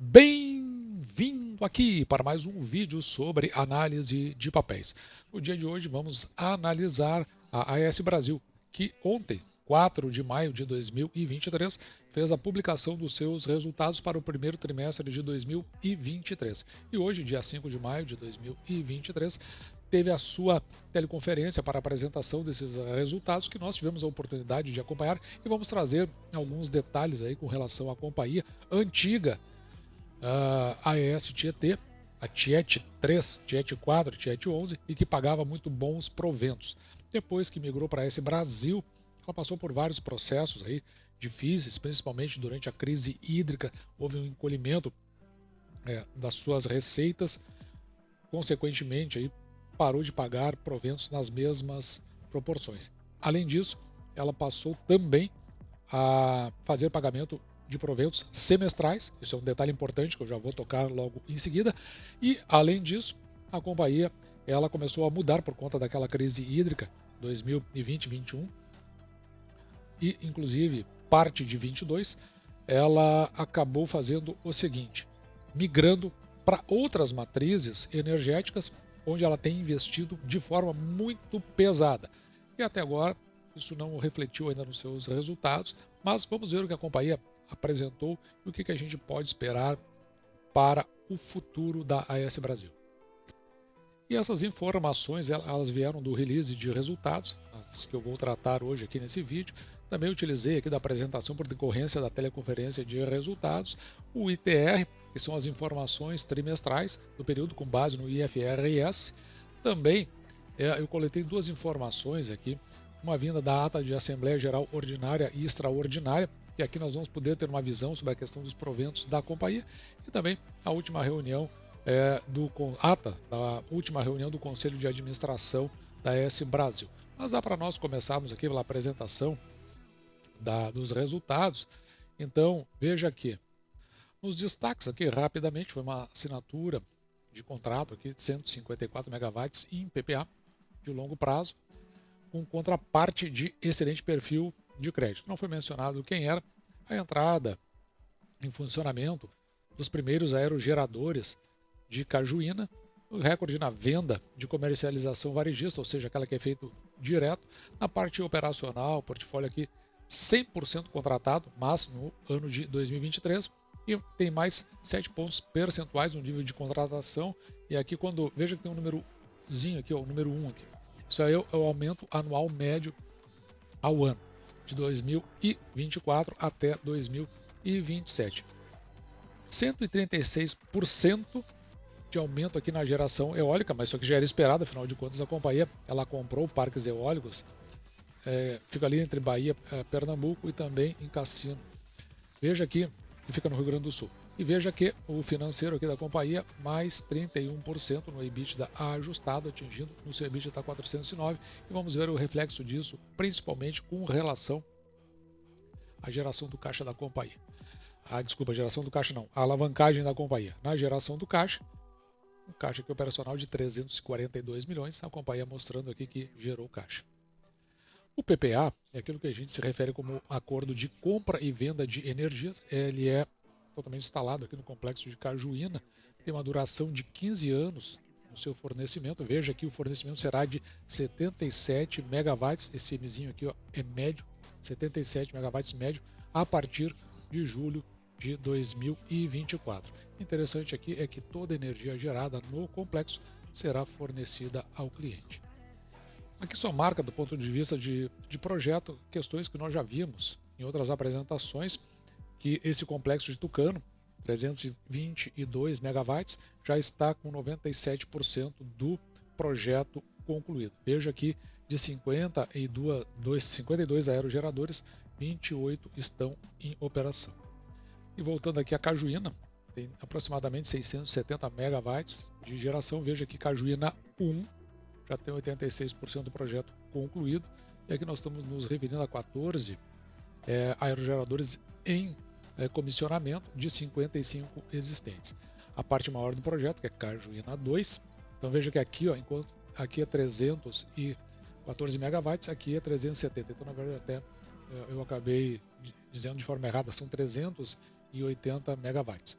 Bem-vindo aqui para mais um vídeo sobre análise de papéis. No dia de hoje vamos analisar a AES Brasil, que ontem, 4 de maio de 2023, fez a publicação dos seus resultados para o primeiro trimestre de 2023. E hoje, dia 5 de maio de 2023, teve a sua teleconferência para a apresentação desses resultados que nós tivemos a oportunidade de acompanhar e vamos trazer alguns detalhes aí com relação à companhia antiga, a AES Tietê, a Tiet 3, Tiet 4, Tiet 11 e que pagava muito bons proventos. Depois que migrou para a AES Brasil, ela passou por vários processos aí difíceis, principalmente durante a crise hídrica, houve um encolhimento das suas receitas, consequentemente aí parou de pagar proventos nas mesmas proporções. Além disso, ela passou também a fazer pagamento de proventos semestrais, isso é um detalhe importante que eu já vou tocar logo em seguida, e além disso, a companhia ela começou a mudar por conta daquela crise hídrica 2020-21 e inclusive parte de 22, ela acabou fazendo o seguinte, migrando para outras matrizes energéticas onde ela tem investido de forma muito pesada. E até agora isso não refletiu ainda nos seus resultados, mas vamos ver o que a companhia apresentou e o que a gente pode esperar para o futuro da AES Brasil. E essas informações elas vieram do release de resultados, as que eu vou tratar hoje aqui nesse vídeo. Também utilizei aqui da apresentação por decorrência da teleconferência de resultados, o ITR, que são as informações trimestrais do período com base no IFRS. Também eu coletei duas informações aqui, uma vinda da ata de Assembleia Geral Ordinária e Extraordinária, e aqui nós vamos poder ter uma visão sobre a questão dos proventos da companhia, e também a última reunião ata da última reunião do Conselho de Administração da AES Brasil. Mas dá para nós começarmos aqui pela apresentação dos resultados. Então, veja aqui, nos destaques aqui rapidamente, foi uma assinatura de contrato aqui de 154 megawatts em PPA de longo prazo, com contraparte de excelente perfil de crédito. Não foi mencionado quem era. A entrada em funcionamento dos primeiros aerogeradores de Cajuína, o recorde na venda de comercialização varejista, ou seja, aquela que é feito direto. Na parte operacional, portfólio aqui 100% contratado, mas no ano de 2023, e tem mais 7 pontos percentuais no nível de contratação. E aqui quando veja que tem um númerozinho aqui, ó, o número 1 aqui. Isso aí é o aumento anual médio ao ano, de 2024 até 2027. 136% de aumento aqui na geração eólica, mas isso aqui já era esperado, afinal de contas a companhia ela comprou parques eólicos, fica ali entre Bahia, Pernambuco e também em Cassino. Veja aqui, que fica no Rio Grande do Sul. E veja que o financeiro aqui da companhia, mais 31% no EBITDA ajustado, atingindo no seu EBITDA 409. E vamos ver o reflexo disso, principalmente com relação à geração do caixa da companhia. Desculpa, geração do caixa não, a alavancagem da companhia. Na geração do caixa, um caixa aqui operacional de 342 milhões, a companhia mostrando aqui que gerou caixa. O PPA é aquilo que a gente se refere como acordo de compra e venda de energias. Ele é totalmente instalado aqui no complexo de Cajuína, tem uma duração de 15 anos no seu fornecimento. Veja que o fornecimento será de 77 megawatts, esse Mzinho aqui ó, é médio, 77 megawatts médio, a partir de julho de 2024. Interessante aqui é que toda a energia gerada no complexo será fornecida ao cliente. Aqui só marca do ponto de vista de projeto questões que nós já vimos em outras apresentações, que esse complexo de Tucano, 322 megawatts, já está com 97% do projeto concluído. Veja aqui, de 52 aerogeradores, 28 estão em operação. E voltando aqui a Cajuína, tem aproximadamente 670 megawatts de geração. Veja que Cajuína 1 já tem 86% do projeto concluído. E aqui nós estamos nos referindo a 14 aerogeradores em comissionamento de 55 existentes. A parte maior do projeto, que é Cajuína 2. Então veja que aqui, ó, enquanto aqui é 314 megawatts, aqui é 370. Então, na verdade, até eu acabei dizendo de forma errada, são 380 megawatts.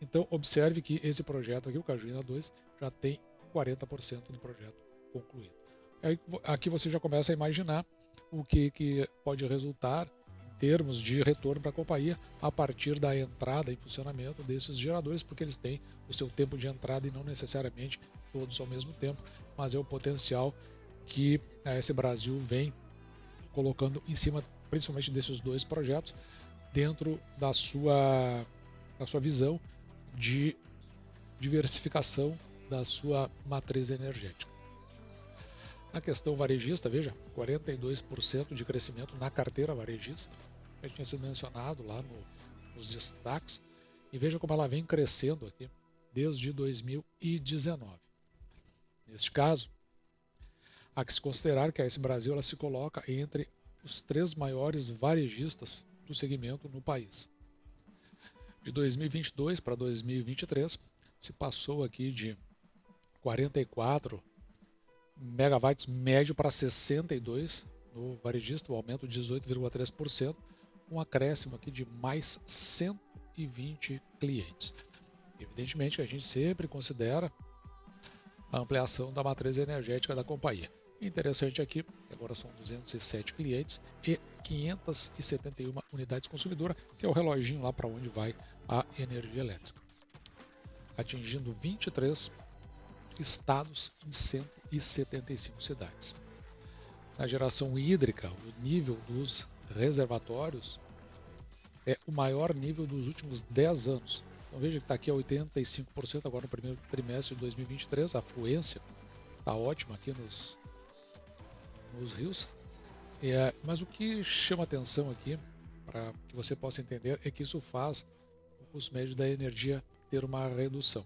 Então, observe que esse projeto aqui, o Cajuína 2, já tem 40% do projeto concluído. Aí, aqui você já começa a imaginar o que pode resultar em termos de retorno para a companhia a partir da entrada em funcionamento desses geradores, porque eles têm o seu tempo de entrada e não necessariamente todos ao mesmo tempo, mas é o potencial que a AES Brasil vem colocando em cima, principalmente desses dois projetos, dentro da sua visão de diversificação da sua matriz energética. Na questão varejista, veja, 42% de crescimento na carteira varejista, que tinha sido mencionado lá nos destaques, e veja como ela vem crescendo aqui desde 2019. Neste caso, há que se considerar que a AES Brasil ela se coloca entre os 3 maiores varejistas do segmento no país. De 2022 para 2023, se passou aqui de 44 megawatts médio para 62 no varejista, um aumento de 18,3%, um acréscimo aqui de mais 120 clientes. Evidentemente que a gente sempre considera a ampliação da matriz energética da companhia. Interessante aqui, que agora são 207 clientes e 571 unidades consumidoras, que é o reloginho lá para onde vai a energia elétrica, atingindo 23 estados em 175 cidades. Na geração hídrica, o nível dos reservatórios é o maior nível dos últimos 10 anos. Então veja que está aqui a 85% agora no primeiro trimestre de 2023, a afluência está ótima aqui nos rios. Mas o que chama atenção aqui, para que você possa entender, é que isso faz o custo médio da energia ter uma redução.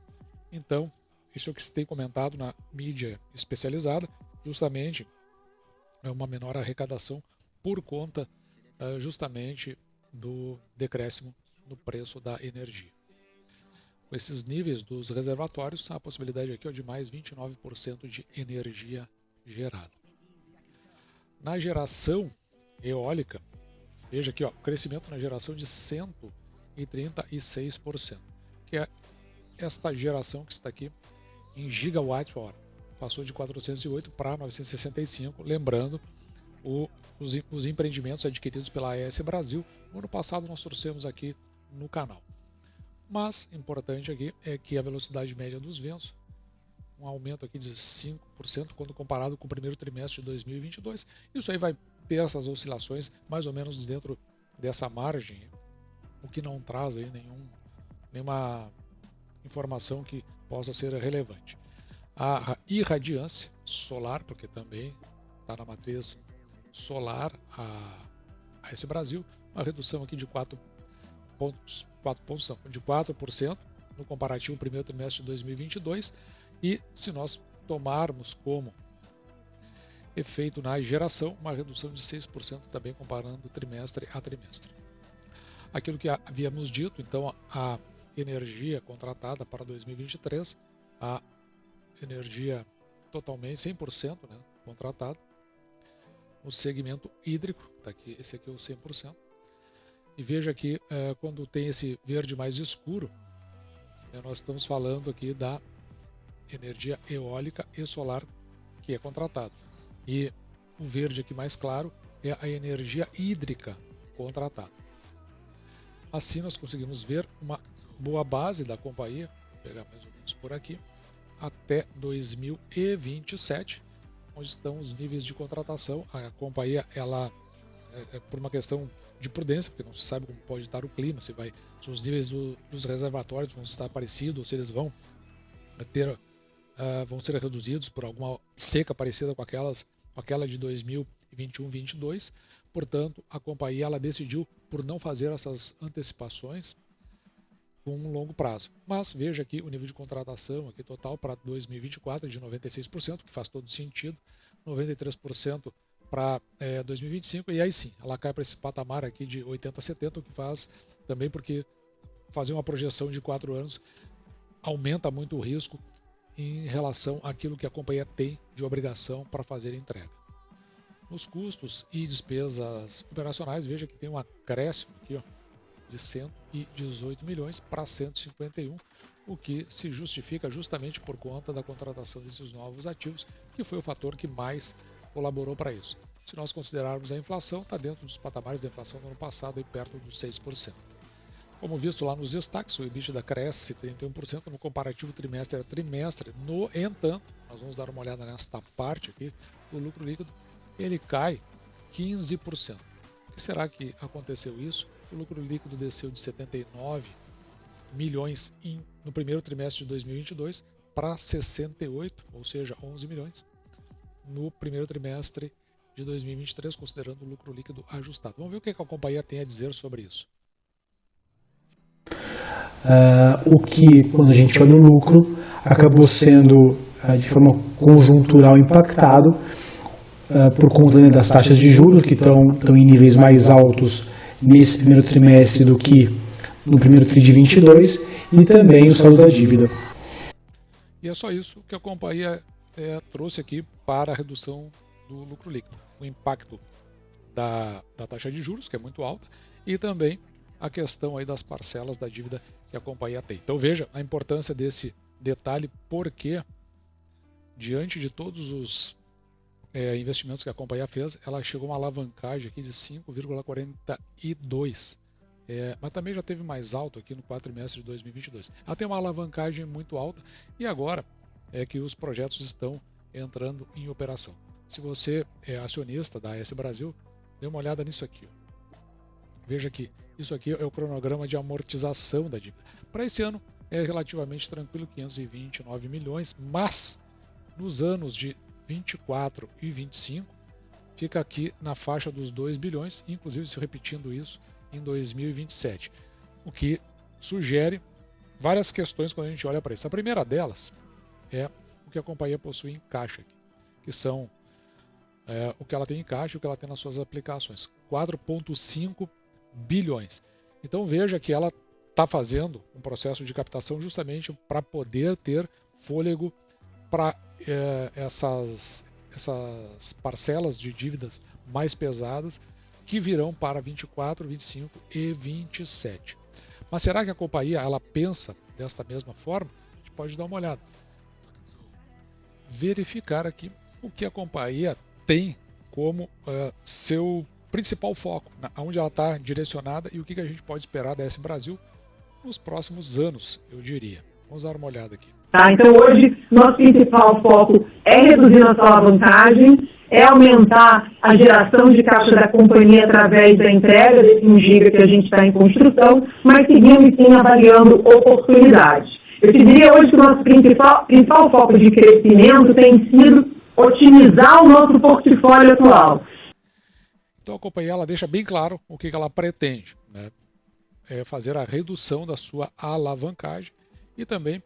Então, isso é o que se tem comentado na mídia especializada, justamente é uma menor arrecadação por conta justamente do decréscimo no preço da energia. Com esses níveis dos reservatórios, a possibilidade aqui de mais 29% de energia gerada. Na geração eólica, veja aqui, crescimento na geração de 136%, que é esta geração que está aqui em gigawatt-hora. Passou de 408 para 965, lembrando os empreendimentos adquiridos pela AES Brasil. No ano passado nós trouxemos aqui no canal. Mas, importante aqui é que a velocidade média dos ventos, um aumento aqui de 5% quando comparado com o primeiro trimestre de 2022. Isso aí vai ter essas oscilações mais ou menos dentro dessa margem, o que não traz aí nenhuma informação que possa ser relevante. A irradiância solar, porque também está na matriz solar a AES Brasil, uma redução aqui de 4% no comparativo primeiro trimestre de 2022, e se nós tomarmos como efeito na geração, uma redução de 6% também comparando trimestre a trimestre. Aquilo que havíamos dito, então, a energia contratada para 2023, a energia totalmente 100%, né, contratada, o segmento hídrico, tá aqui, esse aqui é o 100%, e veja aqui, quando tem esse verde mais escuro, nós estamos falando aqui da energia eólica e solar que é contratada. E o verde aqui mais claro é a energia hídrica contratada. Assim nós conseguimos ver uma boa base da companhia, vou pegar mais ou menos por aqui, até 2027, onde estão os níveis de contratação. A companhia, ela, por uma questão de prudência, porque não se sabe como pode estar o clima, se os níveis dos reservatórios vão estar parecidos, ou se eles vão ser reduzidos por alguma seca parecida com aquela de 2021-22. Portanto, a companhia ela decidiu por não fazer essas antecipações com um longo prazo. Mas veja aqui o nível de contratação aqui total para 2024 de 96%, que faz todo sentido, 93% para 2025, e aí sim, ela cai para esse patamar aqui de 80 a 70, o que faz também porque fazer uma projeção de 4 anos aumenta muito o risco em relação àquilo que a companhia tem de obrigação para fazer entrega. Nos custos e despesas operacionais, veja que tem um acréscimo aqui, de 118 milhões para 151, o que se justifica justamente por conta da contratação desses novos ativos, que foi o fator que mais colaborou para isso. Se nós considerarmos a inflação, está dentro dos patamares da inflação do ano passado, e perto dos 6%. Como visto lá nos destaques, o EBITDA cresce 31% no comparativo trimestre a trimestre. No entanto, nós vamos dar uma olhada nesta parte aqui, o lucro líquido, ele cai 15%. Por que será que aconteceu isso? O lucro líquido desceu de 79 milhões no primeiro trimestre de 2022 para 68, ou seja, 11 milhões, no primeiro trimestre de 2023, considerando o lucro líquido ajustado. Vamos ver o que a companhia tem a dizer sobre isso. O que, quando a gente olha o lucro, acabou sendo de forma conjuntural impactado por conta, né, das taxas de juros, que estão em níveis mais altos nesse primeiro trimestre do que no primeiro tri de 22, e também o saldo da dívida. E é só isso que a companhia trouxe aqui para a redução do lucro líquido. O impacto da taxa de juros, que é muito alta, e também a questão aí das parcelas da dívida que a companhia tem. Então veja a importância desse detalhe, porque diante de todos os investimentos que a companhia fez, ela chegou a uma alavancagem aqui de 5,42. Mas também já teve mais alto aqui no quarto trimestre de 2022. Ela tem uma alavancagem muito alta e agora é que os projetos estão entrando em operação. Se você é acionista da AS Brasil, dê uma olhada nisso aqui. Veja que isso aqui é o cronograma de amortização da dívida. Para esse ano é relativamente tranquilo, 529 milhões, mas nos anos de 24 e 25 fica aqui na faixa dos 2 bilhões, inclusive se repetindo isso em 2027, o que sugere várias questões quando a gente olha para isso. A primeira delas é o que a companhia possui em caixa, que são o que ela tem em caixa e o que ela tem nas suas aplicações, 4,5 bilhões. Então veja que ela está fazendo um processo de captação justamente para poder ter fôlego para essas parcelas de dívidas mais pesadas que virão para 24, 25 e 27. Mas será que a companhia ela pensa desta mesma forma? A gente pode dar uma olhada. Verificar aqui o que a companhia tem como seu principal foco, onde ela está direcionada e o que a gente pode esperar da AS Brasil nos próximos anos, eu diria. Vamos dar uma olhada aqui. Então hoje nosso principal foco é reduzir nossa alavancagem, é aumentar a geração de caixa da companhia através da entrega desse 1 giga que a gente está em construção, mas seguindo sim avaliando oportunidades. Eu te diria hoje que o nosso principal foco de crescimento tem sido otimizar o nosso portfólio atual. Então a companhia ela deixa bem claro o que ela pretende, né? Fazer a redução da sua alavancagem e também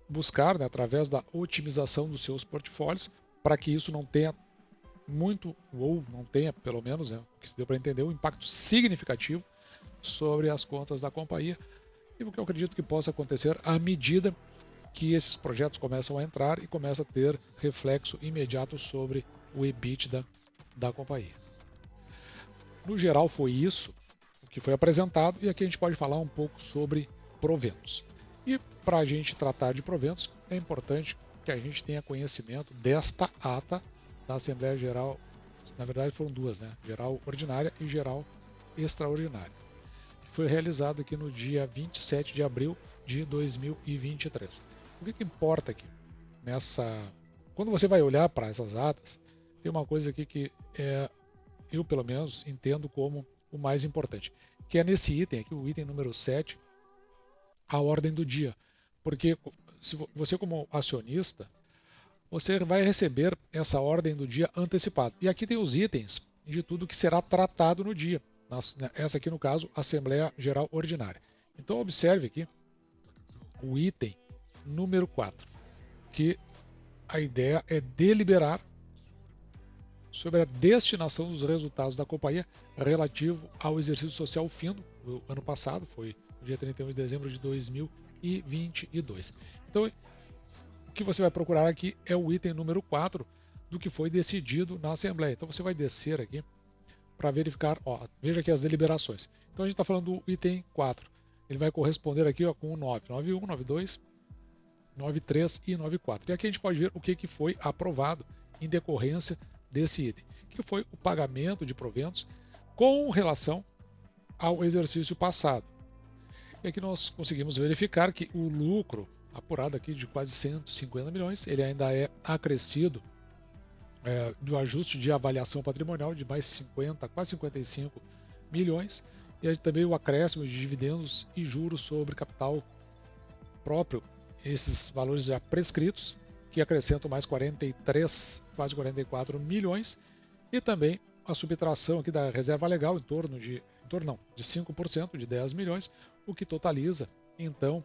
buscar, né, através da otimização dos seus portfólios, para que isso não tenha muito, ou não tenha, pelo menos, o que se deu para entender, um impacto significativo sobre as contas da companhia, e o que eu acredito que possa acontecer à medida que esses projetos começam a entrar e começa a ter reflexo imediato sobre o EBITDA da companhia. No geral foi isso o que foi apresentado, e aqui a gente pode falar um pouco sobre proventos. E para a gente tratar de proventos, é importante que a gente tenha conhecimento desta ata da Assembleia Geral, na verdade foram duas, né? Geral Ordinária e Geral Extraordinária, que foi realizado aqui no dia 27 de abril de 2023. O que importa aqui? Quando você vai olhar para essas atas, tem uma coisa aqui que eu pelo menos entendo como o mais importante, que é nesse item aqui, o item número 7, a ordem do dia. Porque se você como acionista, você vai receber essa ordem do dia antecipado. E aqui tem os itens de tudo que será tratado no dia. Essa aqui no caso, Assembleia Geral Ordinária. Então observe aqui o item número 4, que a ideia é deliberar sobre a destinação dos resultados da companhia relativo ao exercício social fino do ano passado, foi no dia 31 de dezembro de 2022. Então, o que você vai procurar aqui é o item número 4 do que foi decidido na Assembleia. Então, você vai descer aqui para verificar, ó, veja aqui as deliberações. Então a gente está falando do item 4. Ele vai corresponder aqui, ó, com o 9, 91, 92, 93 e 94. E aqui a gente pode ver o que foi aprovado em decorrência desse item, que foi o pagamento de proventos com relação ao exercício passado. E aqui nós conseguimos verificar que o lucro apurado aqui de quase 150 milhões, ele ainda é acrescido do ajuste de avaliação patrimonial de mais 50, quase 55 milhões, e aí também o acréscimo de dividendos e juros sobre capital próprio, esses valores já prescritos, que acrescentam mais 43, quase 44 milhões, e também a subtração aqui da reserva legal em torno de 5%, de 10 milhões, o que totaliza, então,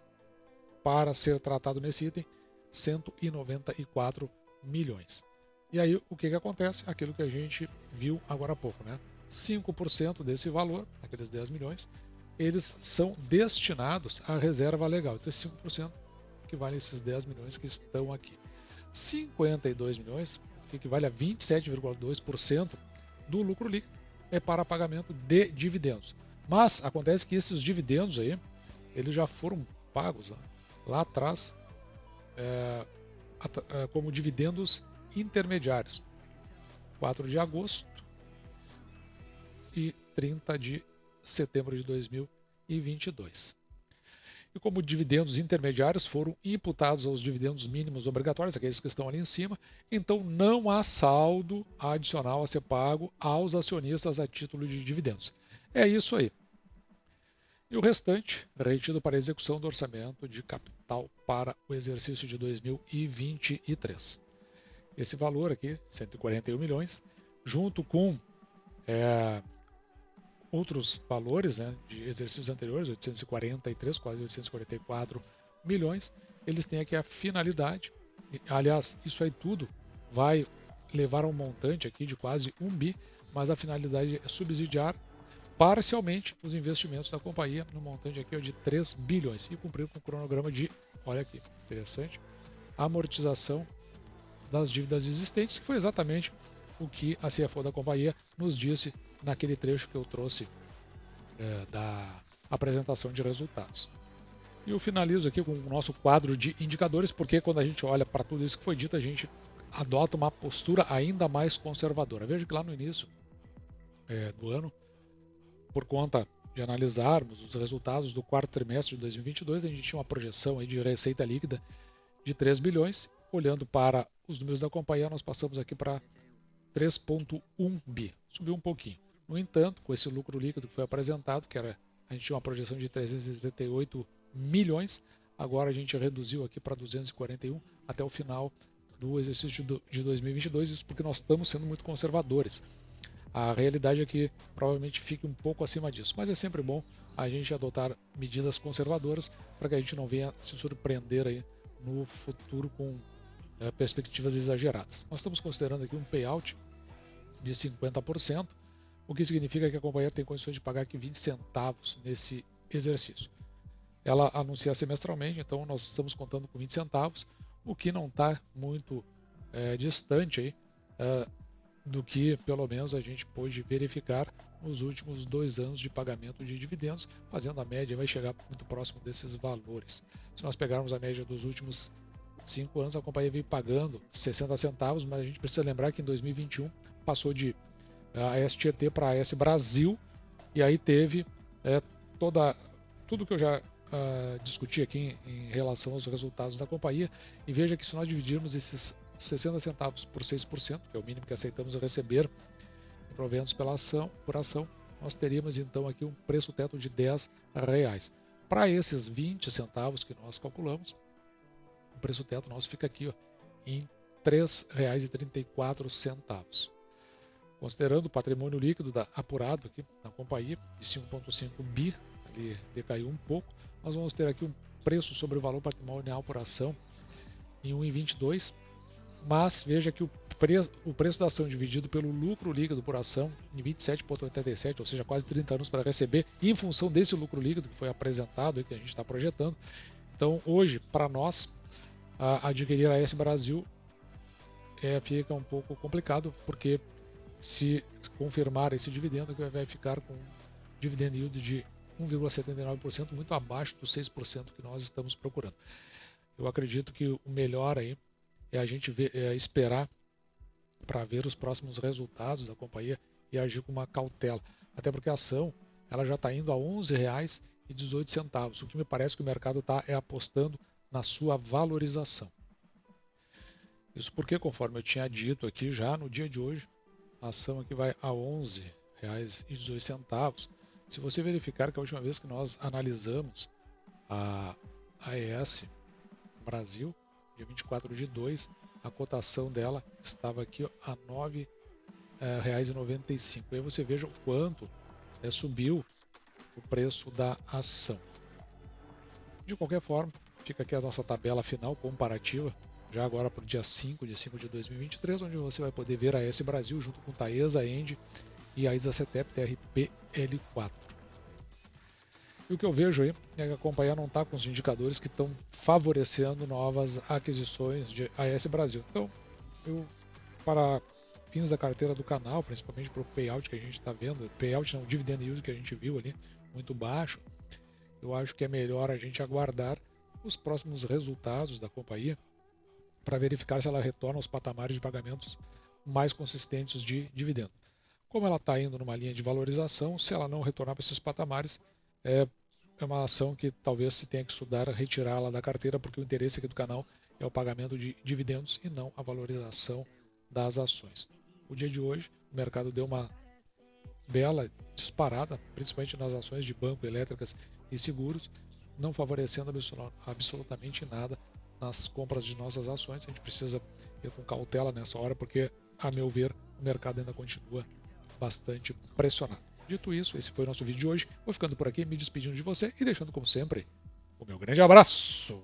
para ser tratado nesse item, 194 milhões. E aí, o que acontece? Aquilo que a gente viu agora há pouco, né? 5% desse valor, aqueles 10 milhões, eles são destinados à reserva legal. Então, 5% equivale a esses 10 milhões que estão aqui. 52 milhões, que equivale a 27,2% do lucro líquido, é para pagamento de dividendos. Mas acontece que esses dividendos aí, eles já foram pagos lá atrás como dividendos intermediários. 4 de agosto e 30 de setembro de 2022. E como dividendos intermediários foram imputados aos dividendos mínimos obrigatórios, aqueles que estão ali em cima, então não há saldo adicional a ser pago aos acionistas a título de dividendos. É isso aí. E o restante, retido para execução do orçamento de capital para o exercício de 2023. Esse valor aqui, 141 milhões, junto com outros valores, né, de exercícios anteriores, 843, quase 844 milhões, eles têm aqui a finalidade, aliás, isso aí tudo vai levar a um montante aqui de quase 1 bi, mas a finalidade é subsidiar parcialmente os investimentos da companhia no montante aqui de 3 bilhões e cumprir com o cronograma de, olha aqui, interessante, amortização das dívidas existentes, que foi exatamente o que a CFO da companhia nos disse naquele trecho que eu trouxe da apresentação de resultados. E eu finalizo aqui com o nosso quadro de indicadores, porque quando a gente olha para tudo isso que foi dito, a gente adota uma postura ainda mais conservadora. Veja que lá no início do ano, por conta de analisarmos os resultados do quarto trimestre de 2022, a gente tinha uma projeção aí de receita líquida de 3 bilhões. Olhando para os números da companhia, nós passamos aqui para 3,1 bi. Subiu um pouquinho. No entanto, com esse lucro líquido que foi apresentado, a gente tinha uma projeção de 338 milhões, agora a gente reduziu aqui para 241 até o final do exercício de 2022, isso porque nós estamos sendo muito conservadores. A realidade é que provavelmente fique um pouco acima disso, mas é sempre bom a gente adotar medidas conservadoras para que a gente não venha se surpreender aí no futuro com perspectivas exageradas. Nós estamos considerando aqui um payout de 50%, o que significa que a companhia tem condições de pagar aqui 20 centavos nesse exercício. Ela anuncia semestralmente, então nós estamos contando com 20 centavos, o que não está muito distante aí, do que pelo menos a gente pôde verificar nos últimos 2 anos de pagamento de dividendos, fazendo a média, vai chegar muito próximo desses valores. Se nós pegarmos a média dos últimos 5 anos, a companhia veio pagando 60 centavos, mas a gente precisa lembrar que em 2021 passou de AS Tietê para AS Brasil, e aí teve tudo que eu já discuti aqui em relação aos resultados da companhia, e veja que se nós dividirmos esses 60 centavos por 6%, que é o mínimo que aceitamos receber em proventos por ação, nós teríamos então aqui um preço teto de R$10. Para esses 20 centavos que nós calculamos, o preço teto nosso fica aqui em R$ 3,34. Considerando o patrimônio líquido apurado aqui na companhia, de 5,5 bi, ali decaiu um pouco, nós vamos ter aqui um preço sobre o valor patrimonial por ação em 1,22, mas veja que o preço da ação dividido pelo lucro líquido por ação em 27,87, ou seja, quase 30 anos para receber, em função desse lucro líquido que foi apresentado, que a gente está projetando. Então, hoje, para nós, adquirir a AS Brasil fica um pouco complicado, porque se confirmar esse dividendo, que vai ficar com um dividend yield de 1,79%, muito abaixo dos 6% que nós estamos procurando. Eu acredito que o melhor aí é a gente esperar para ver os próximos resultados da companhia e agir com uma cautela. Até porque a ação ela já está indo a R$ 11,18, o que me parece que o mercado está apostando na sua valorização. Isso porque, conforme eu tinha dito aqui já no dia de hoje, a ação aqui vai a R$ 11,18. Se você verificar que a última vez que nós analisamos a AES Brasil, dia 24/2, a cotação dela estava aqui a R$ 9,95. Aí você veja o quanto subiu o preço da ação. De qualquer forma, fica aqui a nossa tabela final comparativa, já agora para o dia 5 de 2023, onde você vai poder ver a AES Brasil junto com Taesa, Endi e a Isacetep TRPL4. E o que eu vejo aí é que a companhia não está com os indicadores que estão favorecendo novas aquisições de AES Brasil. Então, para fins da carteira do canal, principalmente para o payout que a gente está vendo, payout não, dividend yield que a gente viu ali, muito baixo, eu acho que é melhor a gente aguardar os próximos resultados da companhia para verificar se ela retorna aos patamares de pagamentos mais consistentes de dividendo. Como ela está indo numa linha de valorização, se ela não retornar para esses patamares, é uma ação que talvez se tenha que estudar retirá-la da carteira, porque o interesse aqui do canal é o pagamento de dividendos e não a valorização das ações. O dia de hoje, o mercado deu uma bela disparada, principalmente nas ações de banco, elétricas e seguros, não favorecendo absolutamente nada nas compras de nossas ações. A gente precisa ir com cautela nessa hora, porque, a meu ver, o mercado ainda continua bastante pressionado. Dito isso, esse foi o nosso vídeo de hoje. Vou ficando por aqui, me despedindo de você e deixando, como sempre, o meu grande abraço!